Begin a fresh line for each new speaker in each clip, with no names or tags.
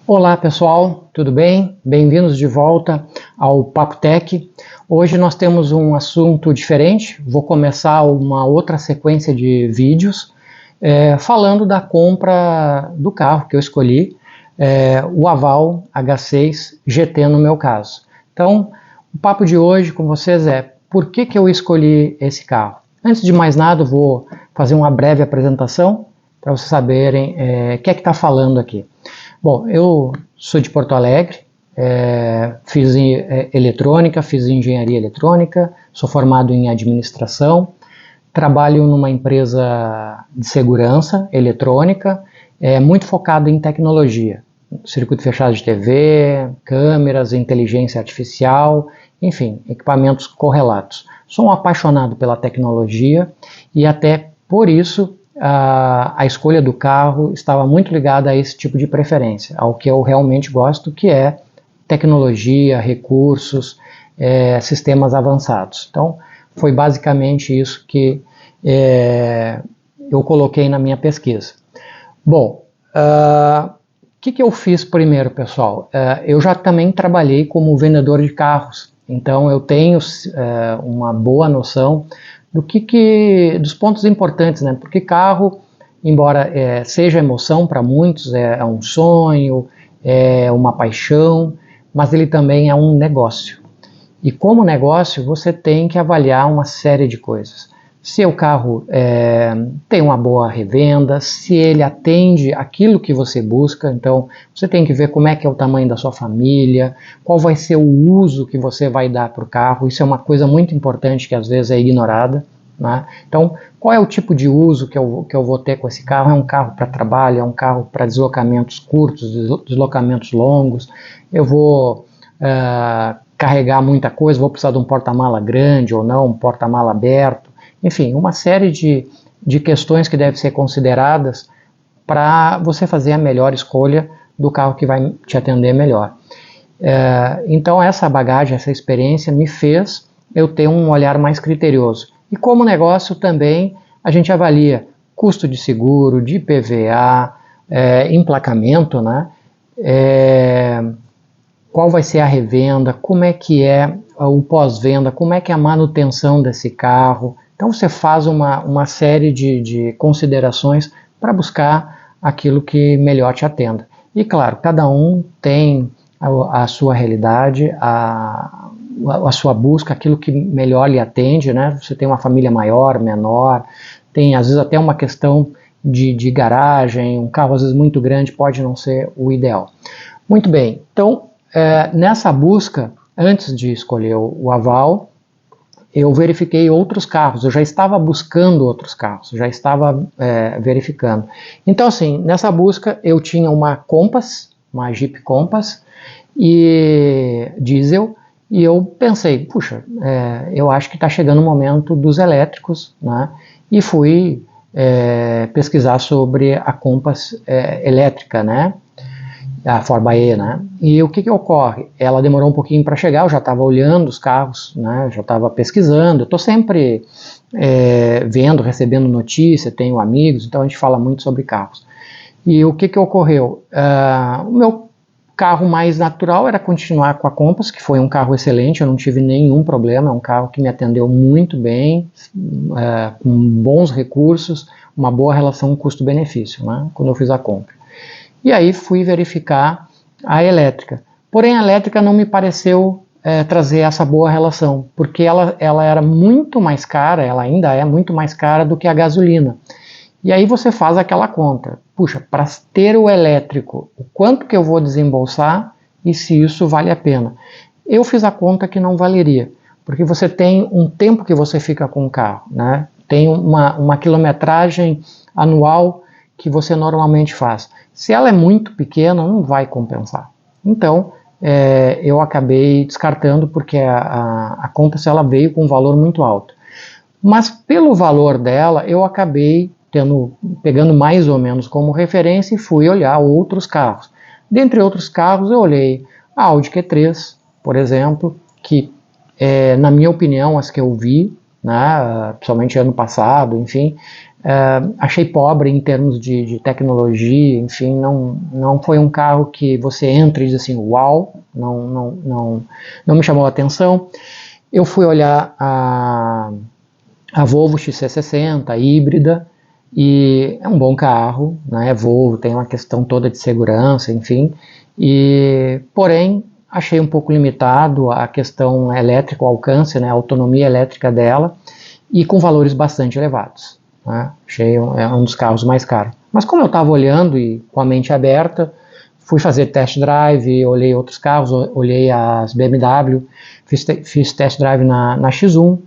Olá pessoal, tudo bem? Bem-vindos de volta ao Papo Tech. Hoje nós temos um assunto diferente, vou começar uma outra sequência de vídeos falando da compra do carro que eu escolhi, o Aval H6 GT no meu caso. Então, o papo de hoje com vocês é por que eu escolhi esse carro. Antes de mais nada, eu vou fazer uma breve apresentação para vocês saberem quem é que está falando aqui. Bom, eu sou de Porto Alegre, fiz eletrônica, fiz engenharia eletrônica, sou formado em administração, trabalho numa empresa de segurança eletrônica, muito focado em tecnologia, circuito fechado de TV, câmeras, inteligência artificial, enfim, equipamentos correlatos. Sou um apaixonado pela tecnologia e até por isso a escolha do carro estava muito ligada a esse tipo de preferência, ao que eu realmente gosto, que é tecnologia, recursos, sistemas avançados. Então, foi basicamente isso que eu coloquei na minha pesquisa. Bom, o que eu fiz primeiro, pessoal? Eu já também trabalhei como vendedor de carros, então eu tenho uma boa noção dos pontos importantes, né? Porque carro, embora seja emoção para muitos, é um sonho, é uma paixão, mas ele também é um negócio. E como negócio, você tem que avaliar uma série de coisas. Se o carro tem uma boa revenda, se ele atende aquilo que você busca, então você tem que ver como é que é o tamanho da sua família, qual vai ser o uso que você vai dar para o carro, isso é uma coisa muito importante que às vezes é ignorada, né? Então, qual é o tipo de uso que eu vou ter com esse carro? É um carro para trabalho, é um carro para deslocamentos curtos, deslocamentos longos, eu vou carregar muita coisa, vou precisar de um porta-mala grande ou não, um porta-mala aberto, enfim, uma série de questões que devem ser consideradas para você fazer a melhor escolha do carro que vai te atender melhor. Então essa bagagem, essa experiência me fez eu ter um olhar mais criterioso. E como negócio também a gente avalia custo de seguro, de IPVA, emplacamento, né? Qual vai ser a revenda, como é que é o pós-venda, como é que é a manutenção desse carro. Então você faz uma série de considerações para buscar aquilo que melhor te atenda. E claro, cada um tem a sua realidade, a sua busca, aquilo que melhor lhe atende, né? Você tem uma família maior, menor, tem às vezes até uma questão de garagem, um carro às vezes muito grande pode não ser o ideal. Muito bem, então nessa busca, antes de escolher o Aval, eu verifiquei outros carros, eu já estava buscando outros carros, já estava verificando. Então assim, nessa busca eu tinha uma Compass, uma Jeep Compass, e diesel, e eu pensei, puxa, eu acho que está chegando o momento dos elétricos, né? E fui pesquisar sobre a Compass elétrica, né? A 4xe, né? E o que ocorre? Ela demorou um pouquinho para chegar, eu já estava olhando os carros, né? Já estava pesquisando, estou sempre vendo, recebendo notícia, tenho amigos, então a gente fala muito sobre carros. E o que ocorreu? O meu carro mais natural era continuar com a Compass, que foi um carro excelente, eu não tive nenhum problema, é um carro que me atendeu muito bem, com bons recursos, uma boa relação custo-benefício, né? Quando eu fiz a compra. E aí fui verificar a elétrica. Porém, a elétrica não me pareceu trazer essa boa relação, porque ela era muito mais cara, ela ainda é muito mais cara do que a gasolina. E aí você faz aquela conta. Puxa, para ter o elétrico, o quanto que eu vou desembolsar e se isso vale a pena? Eu fiz a conta que não valeria, porque você tem um tempo que você fica com o carro, né? Tem uma quilometragem anual que você normalmente faz. Se ela é muito pequena, não vai compensar. Então, eu acabei descartando porque a Compass ela veio com um valor muito alto. Mas pelo valor dela, eu acabei pegando mais ou menos como referência e fui olhar outros carros. Dentre outros carros, eu olhei a Audi Q3, por exemplo, que, na minha opinião, as que eu vi, né, principalmente ano passado, enfim, Achei pobre em termos de tecnologia, enfim, não foi um carro que você entra e diz assim, uau, não me chamou a atenção. Eu fui olhar a Volvo XC60 híbrida, e é um bom carro, né? É Volvo, tem uma questão toda de segurança, enfim, porém achei um pouco limitado a questão elétrica, o alcance, né, a autonomia elétrica dela, e com valores bastante elevados, né? Achei um dos carros mais caros. Mas como eu estava olhando e com a mente aberta, fui fazer test drive, olhei outros carros, olhei as BMW, fiz test drive na X1,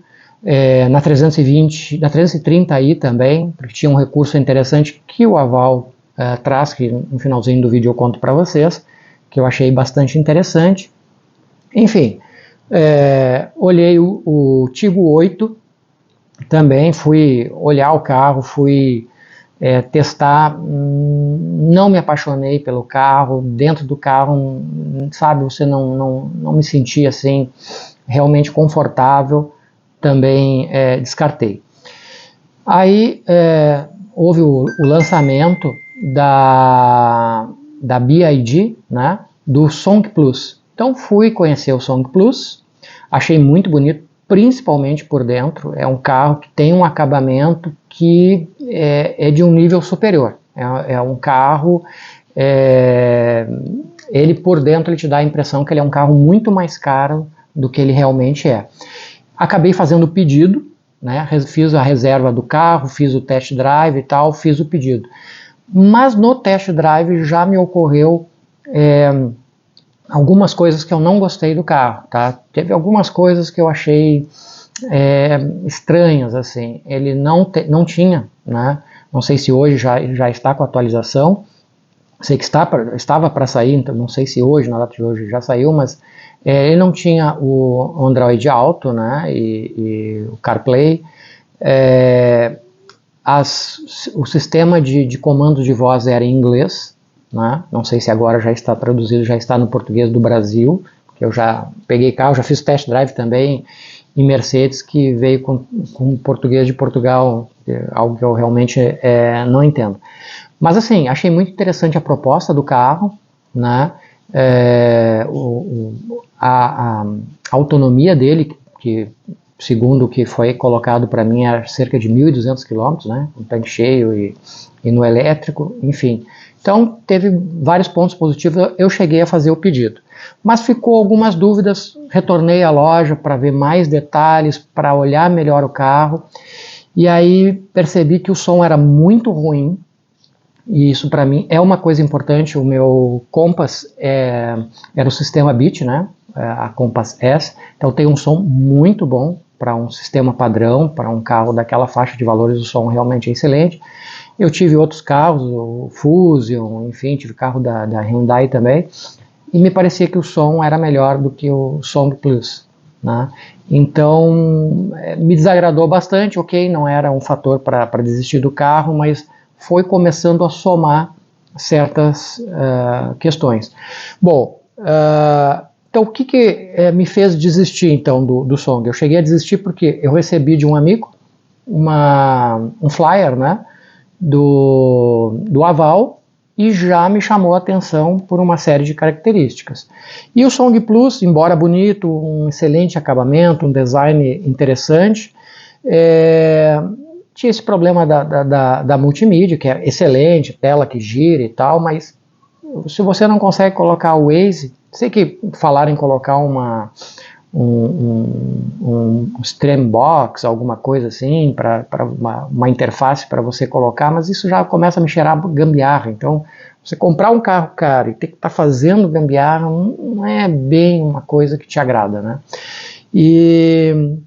na 320, na 330i também, porque tinha um recurso interessante que o Aval traz, que no finalzinho do vídeo eu conto para vocês, que eu achei bastante interessante. Enfim, olhei o Tiggo 8, também fui olhar o carro, fui testar, não me apaixonei pelo carro, dentro do carro, sabe, você não me sentia assim, realmente confortável, também descartei. Aí houve o lançamento da BYD, né, do Song Plus. Então fui conhecer o Song Plus, achei muito bonito, principalmente por dentro. É um carro que tem um acabamento que é de um nível superior. É um carro, ele por dentro ele te dá a impressão que ele é um carro muito mais caro do que ele realmente é. Acabei fazendo o pedido, né, fiz a reserva do carro, fiz o test drive e tal, fiz o pedido. Mas no test drive já me ocorreu algumas coisas que eu não gostei do carro, tá? Teve algumas coisas que eu achei estranhas, assim. Ele não tinha, né? Não sei se hoje já está com atualização. Sei que estava para sair, então não sei se hoje, na data de hoje, já saiu, mas ele não tinha o Android Auto, né? E o CarPlay. O sistema de comandos de voz era em inglês, né? Não sei se agora já está traduzido, já está no português do Brasil, porque eu já peguei carro, já fiz test drive também em Mercedes, que veio com português de Portugal, algo que eu realmente não entendo. Mas assim, achei muito interessante a proposta do carro, né? A autonomia dele, que segundo o que foi colocado para mim, era cerca de 1.200 km, né? Um tanque cheio e no elétrico, enfim. Então, teve vários pontos positivos, eu cheguei a fazer o pedido. Mas ficou algumas dúvidas, retornei à loja para ver mais detalhes, para olhar melhor o carro, e aí percebi que o som era muito ruim, e isso para mim é uma coisa importante. O meu Compass era o sistema Beat, né? A Compass S, então tem um som muito bom para um sistema padrão, para um carro daquela faixa de valores, o som realmente é excelente. Eu tive outros carros, o Fusion, enfim, tive carro da Hyundai também, e me parecia que o som era melhor do que o Song Plus, né? Então me desagradou bastante. Ok, não era um fator para desistir do carro, mas foi começando a somar certas questões. Bom, então o que me fez desistir então do Song? Eu cheguei a desistir porque eu recebi de um amigo um flyer, né, do Aval, e já me chamou a atenção por uma série de características. E o Song Plus, embora bonito, um excelente acabamento, um design interessante, tinha esse problema da multimídia, que é excelente, tela que gira e tal, mas se você não consegue colocar o Waze, sei que falaram em colocar um stream box, alguma coisa assim, para uma interface para você colocar, mas isso já começa a me cheirar gambiarra. Então, você comprar um carro caro e ter que estar fazendo gambiarra não é bem uma coisa que te agrada, né? E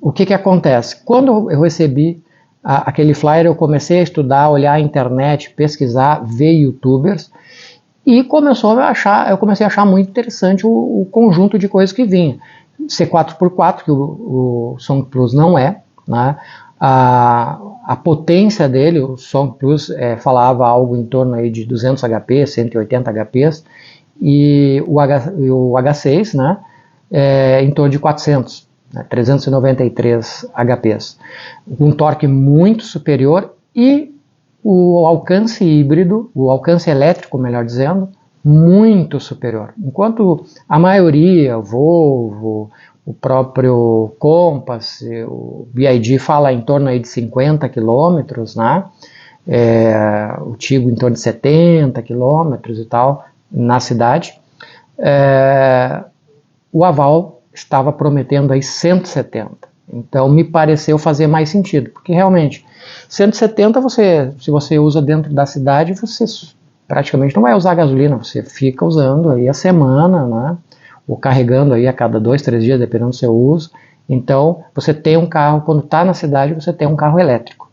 o que acontece? Quando eu recebi aquele flyer, eu comecei a estudar, olhar a internet, pesquisar, ver youtubers, e eu comecei a achar muito interessante o conjunto de coisas que vinha. C4x4, que o Song Plus não é, né? A potência dele, o Song Plus falava algo em torno aí de 200 HP, 180 HP, e o H6, né, em torno de 400. né, 393 HPs, um torque muito superior e o alcance híbrido, o alcance elétrico, melhor dizendo, muito superior. Enquanto a maioria, o Volvo, o próprio Compass, o BYD fala em torno aí de 50 km, né? O Tigo em torno de 70 km e tal, na cidade. O Haval estava prometendo aí 170. Então me pareceu fazer mais sentido, porque realmente 170 se você usa dentro da cidade, você praticamente não vai usar gasolina, você fica usando aí a semana, né? Ou carregando aí a cada 2, 3 dias, dependendo do seu uso. Então você tem um carro, quando está na cidade, você tem um carro elétrico.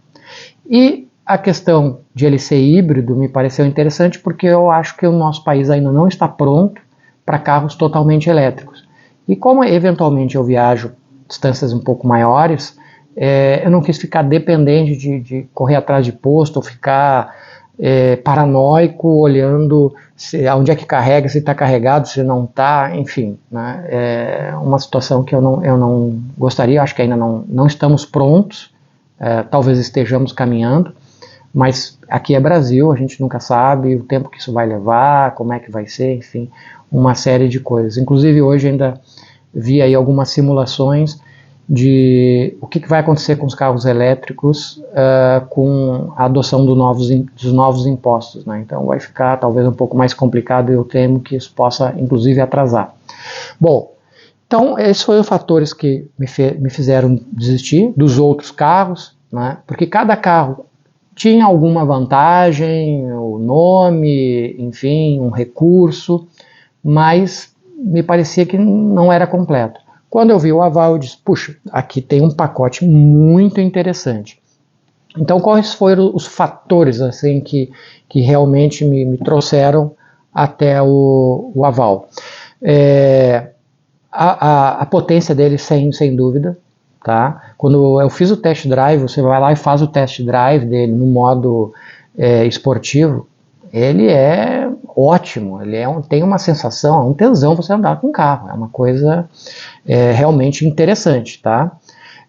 E a questão de ele ser híbrido me pareceu interessante, porque eu acho que o nosso país ainda não está pronto para carros totalmente elétricos. E como eventualmente eu viajo distâncias um pouco maiores, eu não quis ficar dependente de correr atrás de posto ou ficar paranoico olhando onde é que carrega, se está carregado, se não está, enfim, né? É uma situação que eu não gostaria, acho que ainda não estamos prontos, talvez estejamos caminhando, mas aqui é Brasil, a gente nunca sabe o tempo que isso vai levar, como é que vai ser, enfim, uma série de coisas. Inclusive hoje ainda vi aí algumas simulações de o que vai acontecer com os carros elétricos com a adoção dos novos impostos, né? Então vai ficar talvez um pouco mais complicado e eu temo que isso possa inclusive atrasar. Bom, então esses foram os fatores que me fizeram desistir dos outros carros, né? Porque cada carro tinha alguma vantagem, o nome, enfim, um recurso, mas me parecia que não era completo. Quando eu vi o Haval, eu disse, puxa, aqui tem um pacote muito interessante. Então, quais foram os fatores assim que realmente me trouxeram até o Haval? A potência dele, sem dúvida. Tá? Quando eu fiz o test drive, você vai lá e faz o test drive dele no modo esportivo, ele é ótimo, ele tem uma sensação, um tesão você andar com o carro, é uma coisa realmente interessante, tá?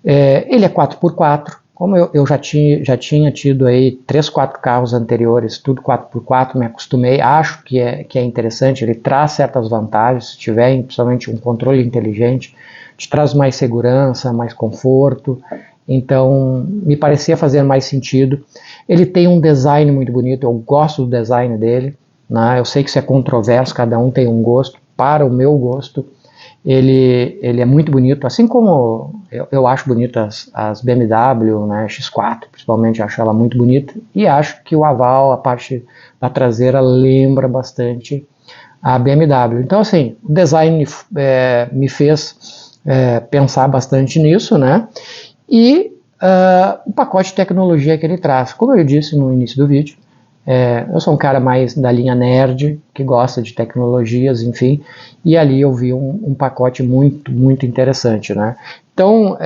Ele é 4x4, como eu já tinha tido aí 3, 4 carros anteriores, tudo 4x4, me acostumei, acho que é interessante, ele traz certas vantagens, se tiver principalmente um controle inteligente, te traz mais segurança, mais conforto, então me parecia fazer mais sentido. Ele tem um design muito bonito, eu gosto do design dele, né? Eu sei que isso é controverso, cada um tem um gosto, para o meu gosto, ele é muito bonito, assim como eu acho bonitas as BMW, né, X4, principalmente acho ela muito bonita, e acho que o Haval, a parte da traseira, lembra bastante a BMW. Então assim, o design me fez pensar bastante nisso, né? E o pacote de tecnologia que ele traz, como eu disse no início do vídeo, eu sou um cara mais da linha nerd, que gosta de tecnologias, enfim, e ali eu vi um pacote muito, muito interessante, né? Então,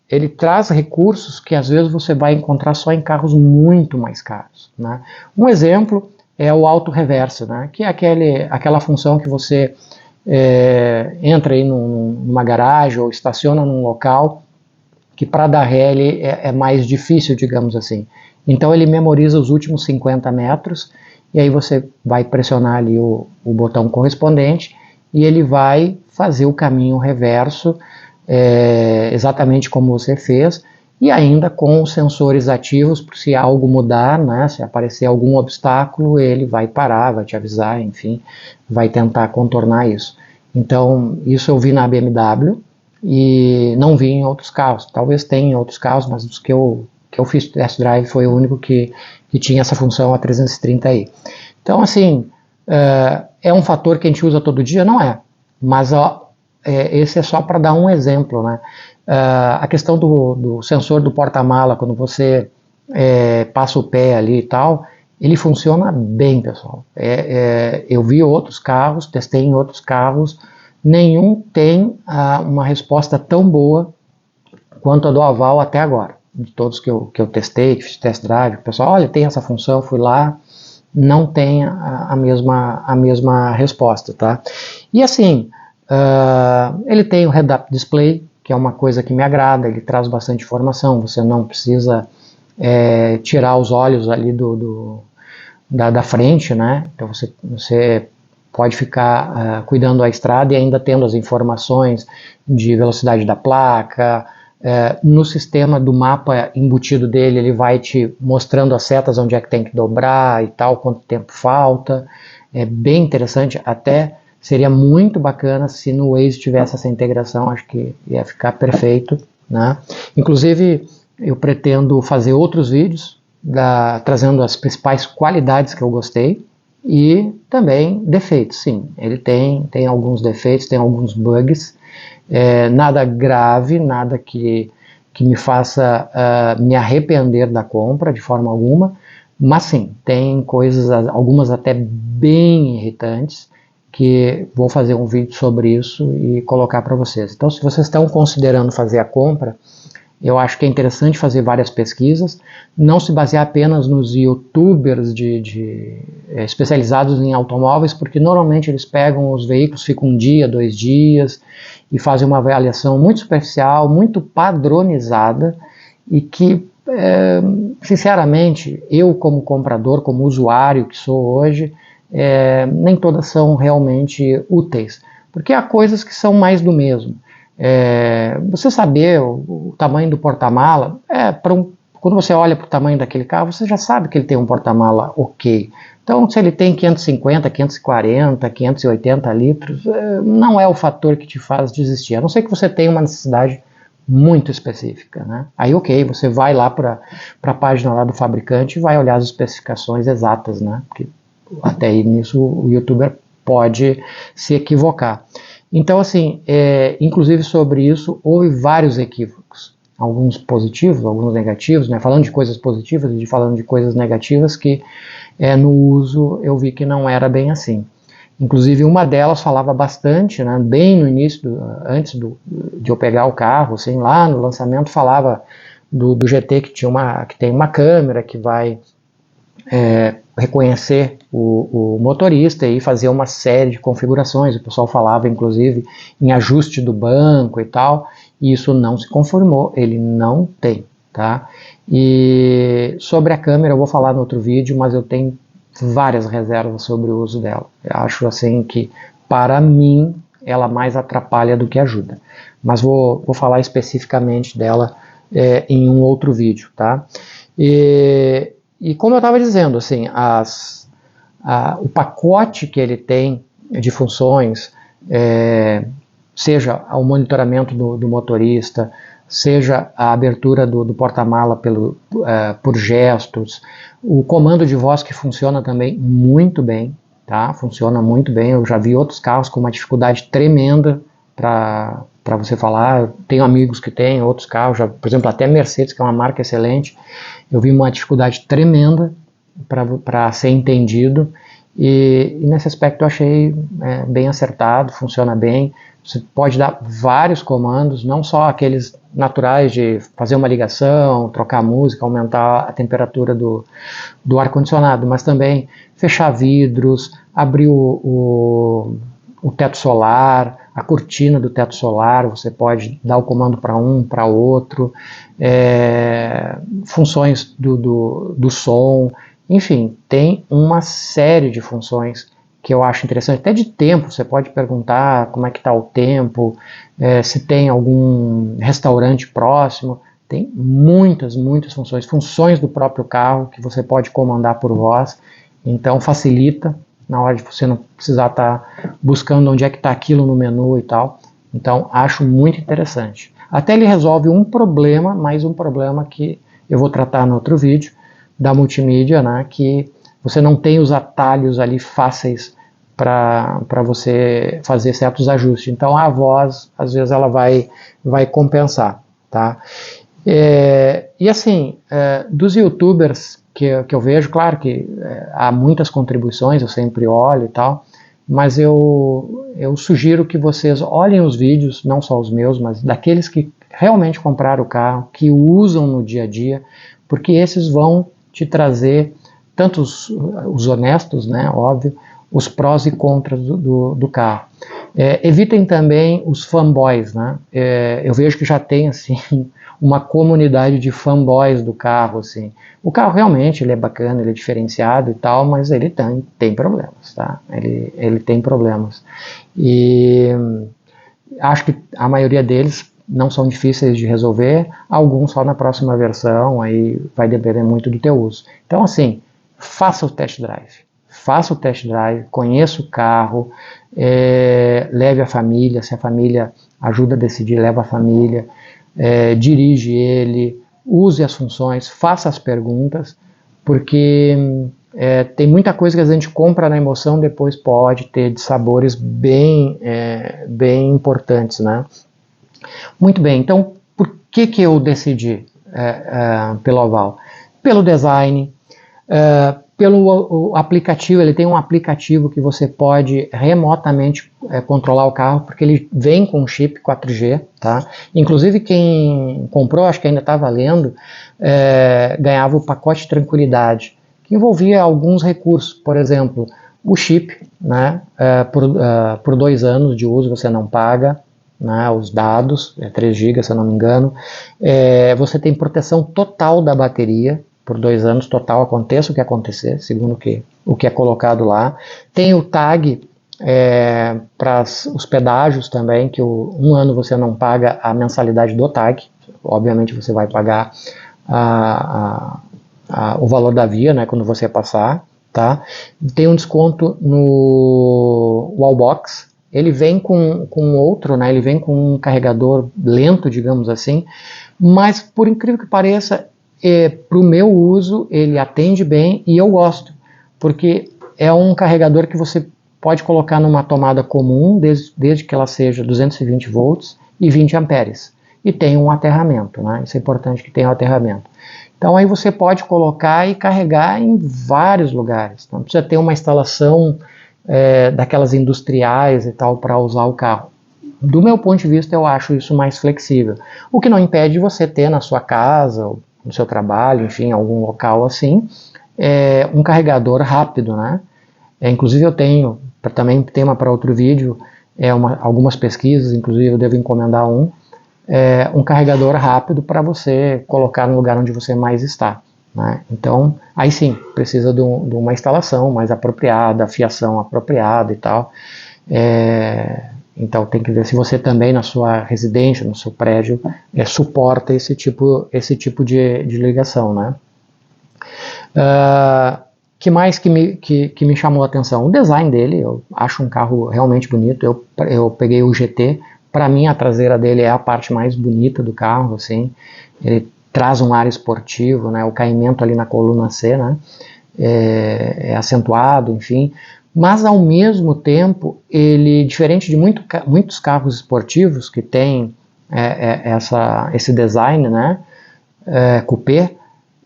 ele traz recursos que às vezes você vai encontrar só em carros muito mais caros, né? Um exemplo é o auto-reverse, né? Que é aquela função que você entra aí numa garagem ou estaciona num local que para dar ré é mais difícil, digamos assim. Então ele memoriza os últimos 50 metros e aí você vai pressionar ali o botão correspondente e ele vai fazer o caminho reverso exatamente como você fez e ainda com os sensores ativos, por se algo mudar, né, se aparecer algum obstáculo, ele vai parar, vai te avisar, enfim, vai tentar contornar isso. Então, isso eu vi na BMW e não vi em outros carros. Talvez tenha em outros carros, mas os que eu fiz test drive foi o único que tinha essa função A330i. Então, assim, é um fator que a gente usa todo dia? Não é. Mas esse é só para dar um exemplo, né? A questão do sensor do porta-mala, quando você passa o pé ali e tal, ele funciona bem, pessoal. Eu vi outros carros, testei em outros carros, nenhum tem uma resposta tão boa quanto a do Haval até agora. De todos que eu testei, que fiz test drive, o pessoal, olha, tem essa função, fui lá, não tem a mesma resposta, tá? E assim, Ele tem o Head-Up Display, que é uma coisa que me agrada, ele traz bastante informação, você não precisa tirar os olhos ali da frente, né? Então você pode ficar cuidando da estrada e ainda tendo as informações de velocidade da placa. No sistema do mapa embutido dele, ele vai te mostrando as setas onde é que tem que dobrar e tal, quanto tempo falta. É bem interessante, até seria muito bacana se no Waze tivesse essa integração, acho que ia ficar perfeito, né? Inclusive, eu pretendo fazer outros vídeos trazendo as principais qualidades que eu gostei e também defeitos. Sim, ele tem alguns defeitos, tem alguns bugs, nada grave, nada que me faça me arrepender da compra de forma alguma, mas sim, tem coisas, algumas até bem irritantes, que vou fazer um vídeo sobre isso e colocar para vocês. Então, se vocês estão considerando fazer a compra, eu acho que é interessante fazer várias pesquisas, não se basear apenas nos youtubers especializados em automóveis, porque normalmente eles pegam os veículos, ficam um dia, 2 dias, e fazem uma avaliação muito superficial, muito padronizada, e que, sinceramente, eu como comprador, como usuário que sou hoje, nem todas são realmente úteis, porque há coisas que são mais do mesmo. Você saber o tamanho do porta-mala, quando você olha para o tamanho daquele carro, você já sabe que ele tem um porta-mala ok. Então, se ele tem 550, 540, 580 litros, não é o fator que te faz desistir, a não ser que você tenha uma necessidade muito específica, né? Aí ok, você vai lá para a página lá do fabricante e vai olhar as especificações exatas, né? Porque até aí nisso o youtuber pode se equivocar. Então, assim, inclusive sobre isso, houve vários equívocos, alguns positivos, alguns negativos, né? Falando de coisas positivas e falando de coisas negativas que no uso eu vi que não era bem assim. Inclusive uma delas falava bastante, né, bem no início, antes de eu pegar o carro, assim, lá no lançamento falava do GT que tem uma câmera que vai reconhecer o motorista e fazer uma série de configurações. O pessoal falava inclusive em ajuste do banco e tal, e isso não se conformou, ele não tem, tá? E sobre a câmera eu vou falar no outro vídeo, mas eu tenho várias reservas sobre o uso dela. Eu acho assim que, para mim, ela mais atrapalha do que ajuda, mas vou falar especificamente dela em um outro vídeo, tá? E como eu estava dizendo, assim, o pacote que ele tem de funções, seja o monitoramento do motorista, seja a abertura do porta-mala por gestos, o comando de voz que funciona também muito bem, tá? Funciona muito bem. Eu já vi outros carros com uma dificuldade tremenda para você falar. Eu tenho amigos que têm outros carros, por exemplo, até Mercedes, que é uma marca excelente, eu vi uma dificuldade tremenda para ser entendido, e nesse aspecto eu achei bem acertado, funciona bem. Você pode dar vários comandos, não só aqueles naturais de fazer uma ligação, trocar música, aumentar a temperatura do ar-condicionado, mas também fechar vidros, abrir o teto solar, a cortina do teto solar, você pode dar o comando para um, para outro, funções do som, enfim, tem uma série de funções que eu acho interessante, até de tempo. Você pode perguntar como é que está o tempo, se tem algum restaurante próximo. Tem muitas funções do próprio carro que você pode comandar por voz, então facilita na hora de você não precisar estar buscando onde é que está aquilo no menu e tal. Então acho muito interessante. Até ele resolve um problema, mais um problema que eu vou tratar no outro vídeo, da multimídia, né, que você não tem os atalhos ali fáceis para você fazer certos ajustes. Então a voz, às vezes, ela vai compensar, tá? E assim, dos youtubers que eu vejo, claro que há muitas contribuições, eu sempre olho e tal, mas eu sugiro que vocês olhem os vídeos, não só os meus, mas daqueles que realmente compraram o carro, que usam no dia a dia, porque esses vão te trazer tanto os honestos, né, óbvio, os prós e contras do carro. Evitem também os fanboys, né? Eu vejo que já tem assim uma comunidade de fanboys do carro, assim. O carro realmente ele é bacana, ele é diferenciado e tal, mas ele tem problemas, tá? Ele tem problemas. E acho que a maioria deles não são difíceis de resolver, alguns só na próxima versão, aí vai depender muito do teu uso. Então, assim, faça o test drive. Faça o test drive, conheça o carro, leve a família, se a família ajuda a decidir, leva a família, dirige ele, use as funções, faça as perguntas, porque tem muita coisa que a gente compra na emoção, depois pode ter de sabores bem importantes, né? Muito bem, então por que eu decidi pelo Oval? Pelo design, pelo aplicativo. Ele tem um aplicativo que você pode remotamente controlar o carro, porque ele vem com chip 4G, tá? Inclusive quem comprou, acho que ainda está valendo, ganhava o pacote Tranquilidade, que envolvia alguns recursos, por exemplo, o chip, né? Por 2 anos de uso você não paga, né, os dados, 3 GB se eu não me engano, você tem proteção total da bateria, por 2 anos total, aconteça o que acontecer, segundo o que é colocado lá. Tem o tag para os pedágios também, que 1 ano você não paga a mensalidade do tag, obviamente você vai pagar o valor da via, né, quando você passar, tá? Tem um desconto no Wallbox. Ele vem com outro, né? Ele vem com um carregador lento, digamos assim, mas por incrível que pareça, para o meu uso ele atende bem e eu gosto, porque é um carregador que você pode colocar numa tomada comum, desde que ela seja 220 volts e 20 amperes, e tem um aterramento, né? Isso é importante, que tenha um aterramento. Então aí você pode colocar e carregar em vários lugares, não precisa ter uma instalação daquelas industriais e tal para usar o carro. Do meu ponto de vista, eu acho isso mais flexível, o que não impede você ter na sua casa, no seu trabalho, enfim, algum local assim, um carregador rápido, né? Inclusive eu tenho, também tema para outro vídeo, algumas pesquisas, inclusive eu devo encomendar um carregador rápido para você colocar no lugar onde você mais está, né? Então, aí sim, precisa de uma instalação mais apropriada, fiação apropriada e tal. Então tem que ver se você também na sua residência, no seu prédio, suporta esse tipo de ligação, né? Que mais que me chamou a atenção? O design dele, eu acho um carro realmente bonito. Eu peguei o GT, para mim a traseira dele é a parte mais bonita do carro, assim. Ele traz um ar esportivo, né? O caimento ali na coluna C, né? É acentuado, enfim. Mas ao mesmo tempo, ele, diferente de muitos carros esportivos que tem esse design, né? Coupé,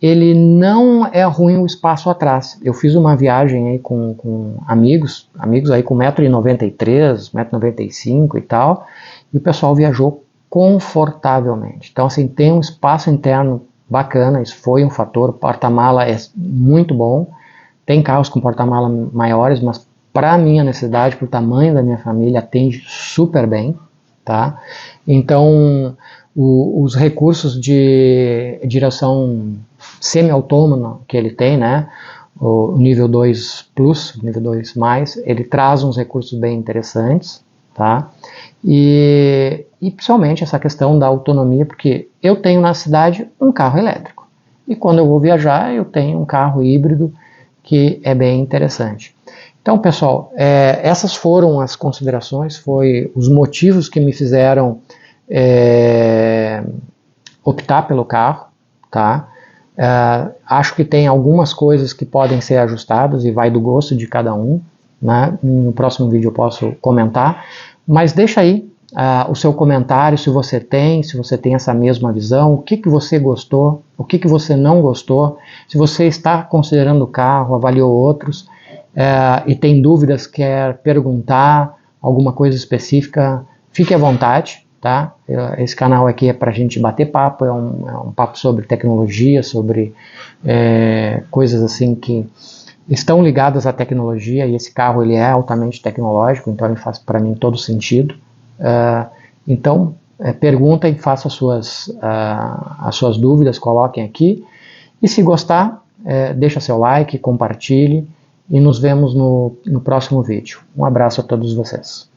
ele não é ruim o espaço atrás. Eu fiz uma viagem aí com amigos aí com 1,93 m, 1,95 m e tal, e o pessoal viajou confortavelmente. Então, assim, tem um espaço interno bacana, isso foi um fator. O porta-mala é muito bom. Tem carros com porta-mala maiores, mas para a minha necessidade, para o tamanho da minha família, atende super bem, tá? Então, os recursos de direção semi-autônoma que ele tem, né? O nível 2 Plus, nível 2 mais, ele traz uns recursos bem interessantes, tá? E principalmente essa questão da autonomia, porque eu tenho na cidade um carro elétrico, e quando eu vou viajar eu tenho um carro híbrido que é bem interessante. Então, pessoal, essas foram as considerações, os motivos que me fizeram optar pelo carro, tá? Acho que tem algumas coisas que podem ser ajustadas e vai do gosto de cada um, né? No próximo vídeo eu posso comentar, mas deixa aí o seu comentário, se você tem essa mesma visão, o que você gostou, o que você não gostou, se você está considerando o carro, avaliou outros, e tem dúvidas, quer perguntar alguma coisa específica, fique à vontade, tá? Esse canal aqui é para a gente bater papo, é um papo sobre tecnologia, sobre coisas assim que estão ligadas à tecnologia, e esse carro ele é altamente tecnológico, então ele faz para mim todo sentido. Então, perguntem, façam as suas dúvidas, coloquem aqui, e se gostar, deixa seu like, compartilhe, e nos vemos no próximo vídeo. Um abraço a todos vocês.